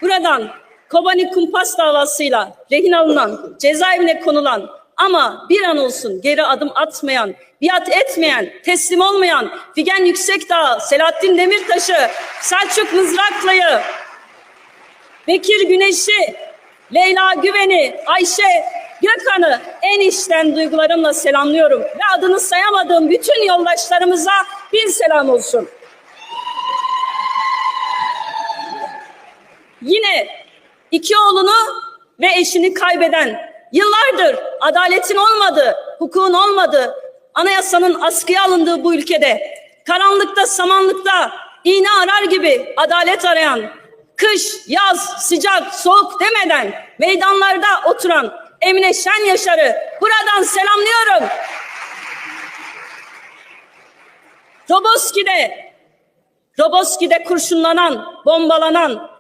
Buradan Kobani kumpas davasıyla rehin alınan, cezaevine konulan ama bir an olsun geri adım atmayan, biat etmeyen, teslim olmayan Figen Yüksekdağ, Selahattin Demirtaş'ı, Selçuk Mızraklı'yı, Bekir Güneş'i, Leyla Güven'i, Ayşe Gökhan'ı en içten duygularımla selamlıyorum. Ve adını sayamadığım bütün yoldaşlarımıza bin selam olsun. Yine iki oğlunu ve eşini kaybeden, yıllardır adaletin olmadığı, hukukun olmadığı, anayasanın askıya alındığı bu ülkede karanlıkta, samanlıkta iğne arar gibi adalet arayan, kış, yaz, sıcak, soğuk demeden meydanlarda oturan Emine Şen Yaşar'ı buradan selamlıyorum. Roboski'de kurşunlanan, bombalanan,